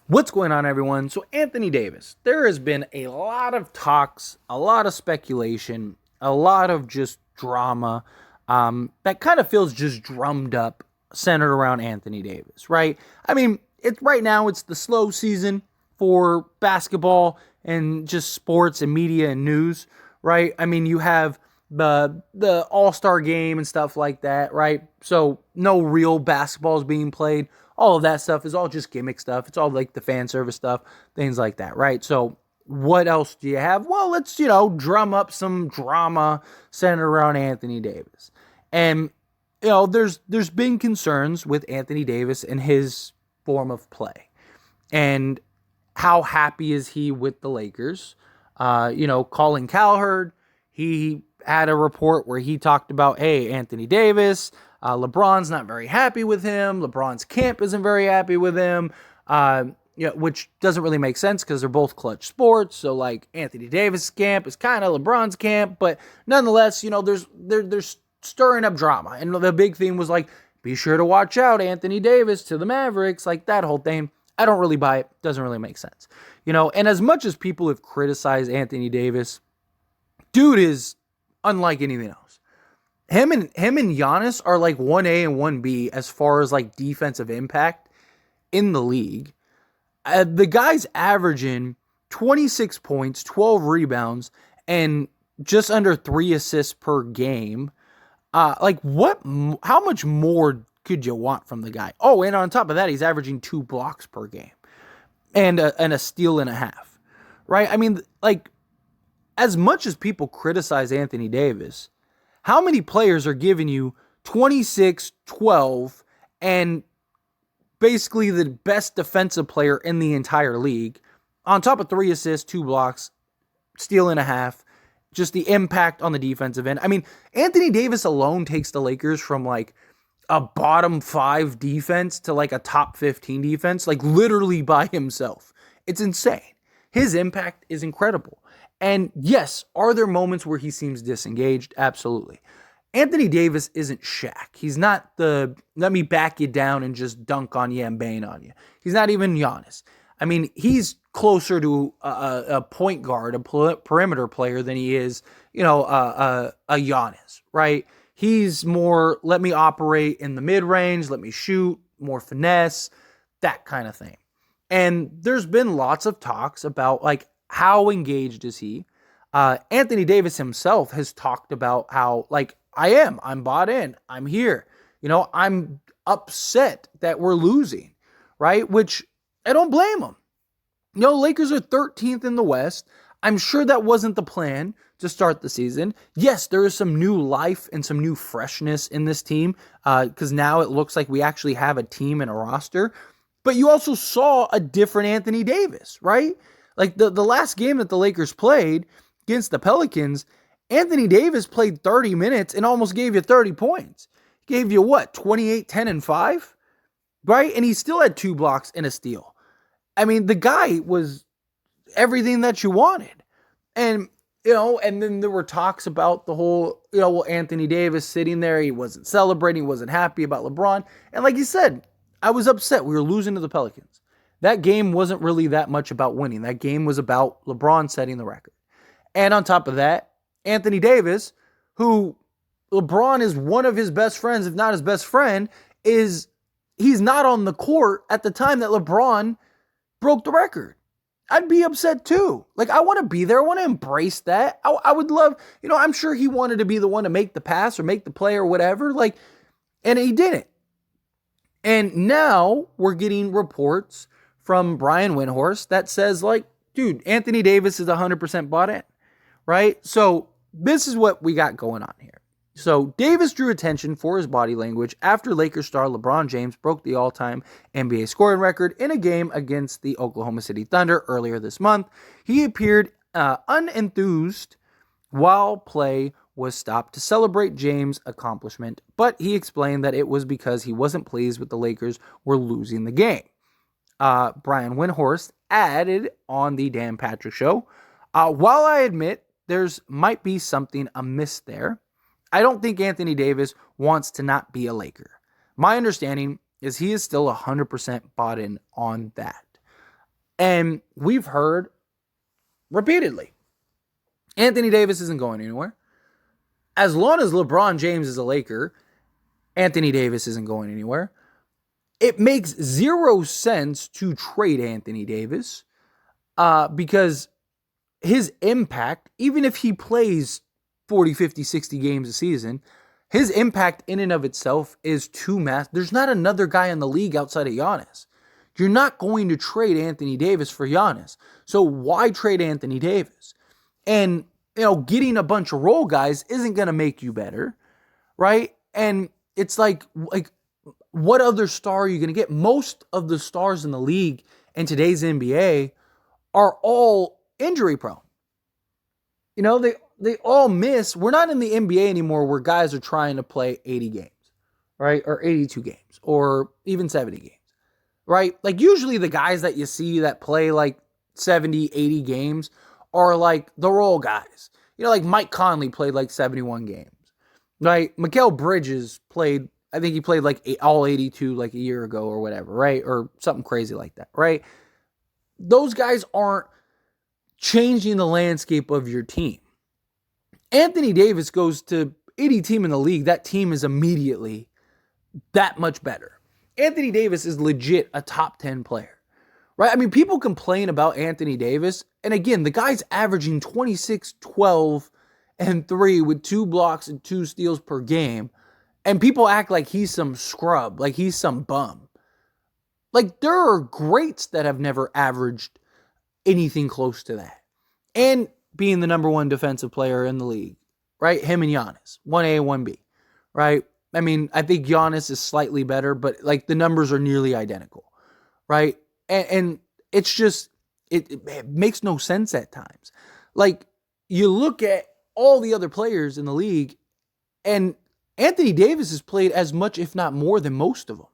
What's going on, everyone? So, Anthony Davis, there has been a lot of talks, a lot of speculation, a lot of just drama that kind of feels just drummed up, centered around Anthony Davis, right? I mean, it's right now, it's the slow season for basketball and just sports and media and news, right? I mean, you have the All-Star game and stuff like that, right? So no real basketball is being played. All of that stuff is all just gimmick stuff. It's all like the fan service stuff, things like that, right? So what else do you have? Well, let's, drum up some drama centered around Anthony Davis. And there's been concerns with Anthony Davis and his form of play. And how happy is he with the Lakers? Colin Cowherd, he had a report where he talked about, hey, Anthony Davis, LeBron's not very happy with him. LeBron's camp isn't very happy with him, which doesn't really make sense because they're both clutch sports. So, like, Anthony Davis' camp is kind of LeBron's camp, but nonetheless, there's stirring up drama. And the big theme was like, be sure to watch out, Anthony Davis to the Mavericks, like that whole thing. I don't really buy it. Doesn't really make sense. And as much as people have criticized Anthony Davis, dude is unlike anything else. Him and Giannis are like 1A and 1B as far as like defensive impact in the league. The guy's averaging 26 points, 12 rebounds, and just under 3 assists per game. How much more could you want from the guy? Oh, and on top of that, he's averaging 2 blocks per game and a steal and a half, right? I mean, like, as much as people criticize Anthony Davis, how many players are giving you 26, 12, and basically the best defensive player in the entire league, on top of 3 assists, 2 blocks, steal and a half, just the impact on the defensive end? I mean, Anthony Davis alone takes the Lakers from like a bottom 5 defense to like a top 15 defense, like literally by himself. It's insane. His impact is incredible. And yes, are there moments where he seems disengaged? Absolutely. Anthony Davis isn't Shaq. He's not the let me back you down and just dunk on you and bang on you. He's not even Giannis. I mean, he's closer to a point guard, a perimeter player than he is, a Giannis, right? He's more, let me operate in the mid-range, let me shoot, more finesse, that kind of thing. And there's been lots of talks about, like, how engaged is he? Anthony Davis himself has talked about how, like, I'm bought in, I'm here. I'm upset that we're losing, right? Which I don't blame him. Lakers are 13th in the West. I'm sure that wasn't the plan to start the season. Yes, there is some new life and some new freshness in this team because now it looks like we actually have a team and a roster. But you also saw a different Anthony Davis, right? Like the last game that the Lakers played against the Pelicans, Anthony Davis played 30 minutes and almost gave you 30 points. Gave you what, 28, 10, and 5? Right? And he still had 2 blocks and a steal. I mean, the guy was everything that you wanted. And, and then there were talks about the whole, Anthony Davis sitting there. He wasn't celebrating. He wasn't happy about LeBron. And like you said, I was upset. We were losing to the Pelicans. That game wasn't really that much about winning. That game was about LeBron setting the record. And on top of that, Anthony Davis, who LeBron is one of his best friends, if not his best friend, he's not on the court at the time that LeBron broke the record. I'd be upset too. Like, I want to be there. I want to embrace that. I would love, I'm sure he wanted to be the one to make the pass or make the play or whatever. Like, and he didn't. And now we're getting reports from Brian Windhorst that says, like, dude, Anthony Davis is 100% bought in, right? So this is what we got going on here. So Davis drew attention for his body language after Lakers star LeBron James broke the all-time NBA scoring record in a game against the Oklahoma City Thunder earlier this month. He appeared unenthused while play was stopped to celebrate James' accomplishment, but he explained that it was because he wasn't pleased with the Lakers were losing the game. Brian Windhorst added on the Dan Patrick Show, while I admit there's might be something amiss there, I don't think Anthony Davis wants to not be a Laker. My understanding is he is still 100% bought in on that. And we've heard repeatedly, Anthony Davis isn't going anywhere. As long as LeBron James is a Laker, Anthony Davis isn't going anywhere. It makes zero sense to trade Anthony Davis because his impact, even if he plays 40, 50, 60 games a season, his impact in and of itself is too massive. There's not another guy in the league outside of Giannis. You're not going to trade Anthony Davis for Giannis. So why trade Anthony Davis? And, getting a bunch of role guys isn't going to make you better, right? And it's like, what other star are you going to get? Most of the stars in the league in today's NBA are all injury prone. They all miss. We're not in the NBA anymore where guys are trying to play 80 games, right? Or 82 games, or even 70 games, right? Like usually the guys that you see that play like 70, 80 games are like the role guys. Like Mike Conley played like 71 games, right? Mikal Bridges played, I think he played like all 82 like a year ago or whatever, right? Or something crazy like that, right? Those guys aren't changing the landscape of your team. Anthony Davis goes to any team in the league, that team is immediately that much better. Anthony Davis is legit a top 10 player, right? I mean, people complain about Anthony Davis, and again, the guy's averaging 26, 12, and 3 with 2 blocks and 2 steals per game, and people act like he's some scrub, like he's some bum. Like, there are greats that have never averaged anything close to that. And being the number 1 defensive player in the league, right? Him and Giannis, 1A, 1B, right? I mean, I think Giannis is slightly better, but like the numbers are nearly identical, right? And it's just, it makes no sense at times. Like, you look at all the other players in the league, and Anthony Davis has played as much, if not more, than most of them,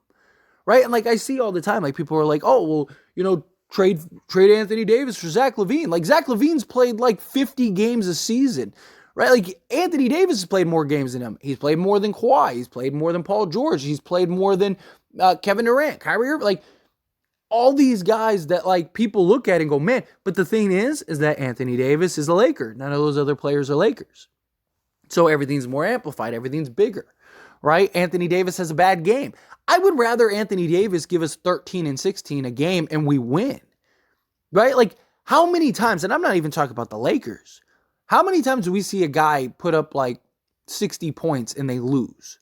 right? And like I see all the time, like people are like, oh, well, trade Anthony Davis for Zach LaVine. Like Zach LaVine's played like 50 games a season, right? Like Anthony Davis has played more games than him. He's played more than Kawhi. He's played more than Paul George. He's played more than Kevin Durant, Kyrie Irving. Like all these guys that like people look at and go, man. But the thing is that Anthony Davis is a Laker. None of those other players are Lakers. So everything's more amplified. Everything's bigger, right? Anthony Davis has a bad game. I would rather Anthony Davis give us 13 and 16 a game and we win, right? Like how many times, and I'm not even talking about the Lakers, how many times do we see a guy put up like 60 points and they lose?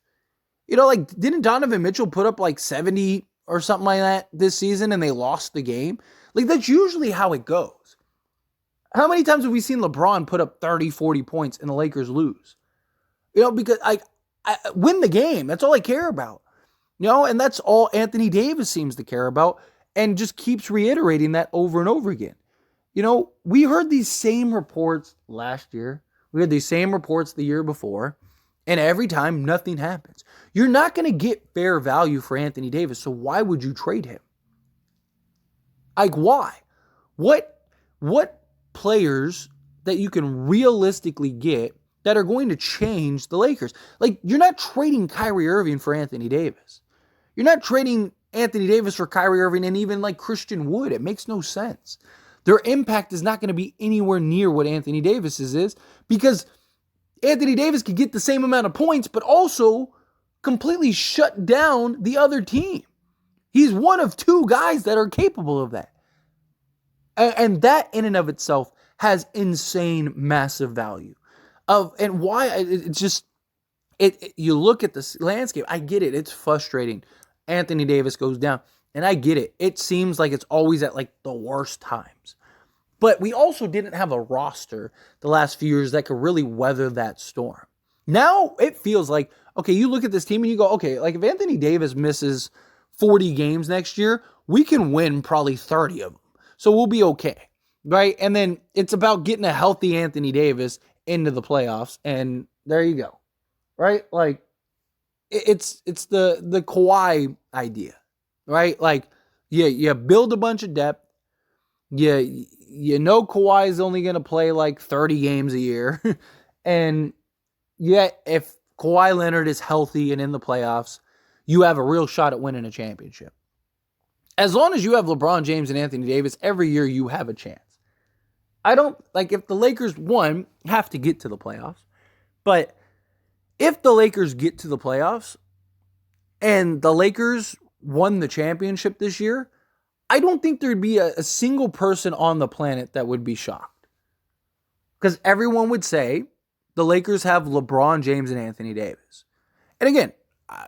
Like didn't Donovan Mitchell put up like 70 or something like that this season and they lost the game? Like that's usually how it goes. How many times have we seen LeBron put up 30, 40 points and the Lakers lose? Because I win the game. That's all I care about. And that's all Anthony Davis seems to care about and just keeps reiterating that over and over again. We heard these same reports last year. We heard these same reports the year before, and every time nothing happens. You're not going to get fair value for Anthony Davis, so why would you trade him? Like, why? What players that you can realistically get that are going to change the Lakers? Like, you're not trading Kyrie Irving for Anthony Davis. You're not trading Anthony Davis for Kyrie Irving and even like Christian Wood. It makes no sense. Their impact is not going to be anywhere near what Anthony Davis's is because Anthony Davis could get the same amount of points, but also completely shut down the other team. He's one of 2 guys that are capable of that. And that in and of itself has insane, massive value. And why it's just, you look at the landscape, I get it. It's frustrating. Anthony Davis goes down, and I get it. It seems like it's always at like the worst times. But we also didn't have a roster the last few years that could really weather that storm. Now it feels like, okay, you look at this team and you go, okay, like if Anthony Davis misses 40 games next year, we can win probably 30 of them. So we'll be okay, right? And then it's about getting a healthy Anthony Davis into the playoffs, and there you go, right? Like, it's the Kawhi idea, right? Like, you build a bunch of depth. You know Kawhi is only going to play like 30 games a year. And yet, if Kawhi Leonard is healthy and in the playoffs, you have a real shot at winning a championship. As long as you have LeBron James and Anthony Davis, every year you have a chance. I don't, like, if the Lakers, one, have to get to the playoffs, but if the Lakers get to the playoffs and the Lakers won the championship this year, I don't think there'd be a single person on the planet that would be shocked. Because everyone would say the Lakers have LeBron James and Anthony Davis. And again,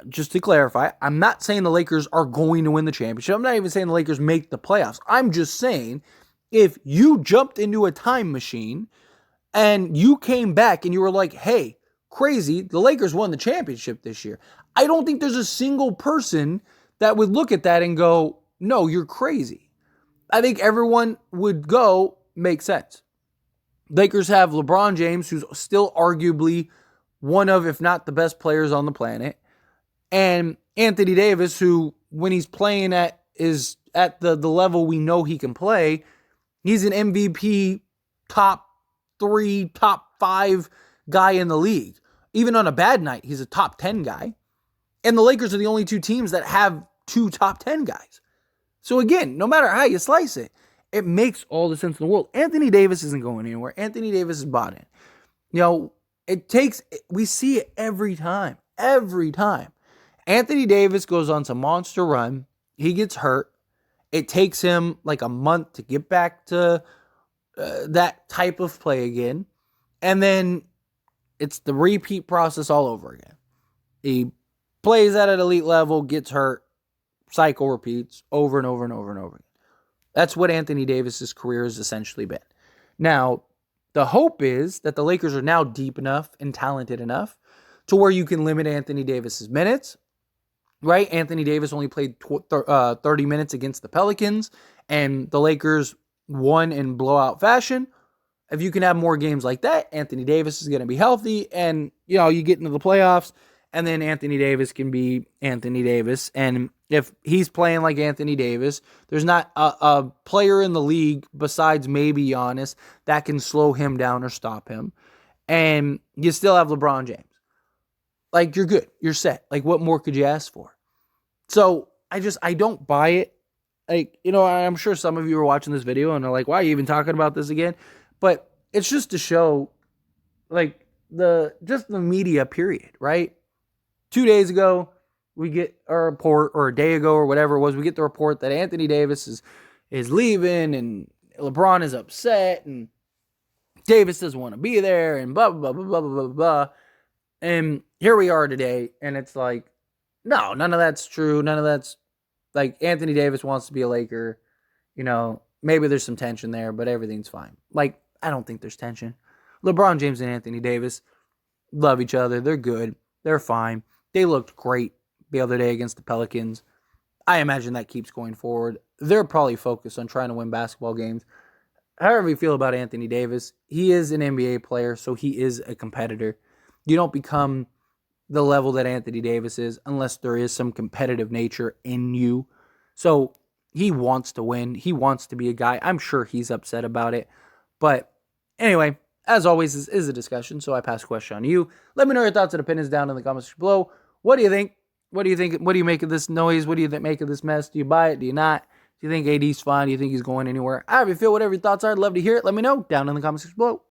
just to clarify, I'm not saying the Lakers are going to win the championship. I'm not even saying the Lakers make the playoffs. I'm just saying if you jumped into a time machine and you came back and you were like, hey, crazy, the Lakers won the championship this year, I don't think there's a single person that would look at that and go, no, you're crazy. I think everyone would go, makes sense. Lakers have LeBron James, who's still arguably one of, if not the best players on the planet, and Anthony Davis, who, when he's playing at the level we know he can play, he's an MVP top 3, top 5 guy in the league. Even on a bad night, he's a top 10 guy. And the Lakers are the only two teams that have 2 top 10 guys. So again, no matter how you slice it, it makes all the sense in the world. Anthony Davis isn't going anywhere. Anthony Davis is bought in. We see it every time. Every time. Anthony Davis goes on some monster run. He gets hurt. It takes him like a month to get back to that type of play again. And then it's the repeat process all over again. He plays at an elite level, gets hurt, cycle repeats over and over and over and over again. That's what Anthony Davis's career has essentially been. Now, the hope is that the Lakers are now deep enough and talented enough to where you can limit Anthony Davis's minutes, right? Anthony Davis only played 30 minutes against the Pelicans, and the Lakers won in blowout fashion. If you can have more games like that, Anthony Davis is going to be healthy, and you get into the playoffs, and then Anthony Davis can be Anthony Davis. And if he's playing like Anthony Davis, there's not a player in the league besides maybe Giannis that can slow him down or stop him. And you still have LeBron James. Like, you're good. You're set. Like, what more could you ask for? So I don't buy it. Like, I'm sure some of you are watching this video and are like, why are you even talking about this again? But it's just to show, like, the media period, right? 2 days ago, we get a report, or a day ago, or whatever it was, we get the report that Anthony Davis is leaving, and LeBron is upset, and Davis doesn't want to be there, and blah, blah, blah, blah, blah, blah, blah. And here we are today, and it's like, no, none of that's true. None of that's, like, Anthony Davis wants to be a Laker. Maybe there's some tension there, but everything's fine. Like, I don't think there's tension. LeBron James and Anthony Davis love each other. They're good. They're fine. They looked great the other day against the Pelicans. I imagine that keeps going forward. They're probably focused on trying to win basketball games. However you feel about Anthony Davis, he is an NBA player, so he is a competitor. You don't become the level that Anthony Davis is unless there is some competitive nature in you. So he wants to win. He wants to be a guy. I'm sure he's upset about it. But anyway, as always, this is a discussion, so I pass the question on to you. Let me know your thoughts and opinions down in the comments below. What do you think? What do you think? What do you make of this noise? What do you make of this mess? Do you buy it? Do you not? Do you think AD's fine? Do you think he's going anywhere? However you feel, whatever your thoughts are, I'd love to hear it. Let me know down in the comments below.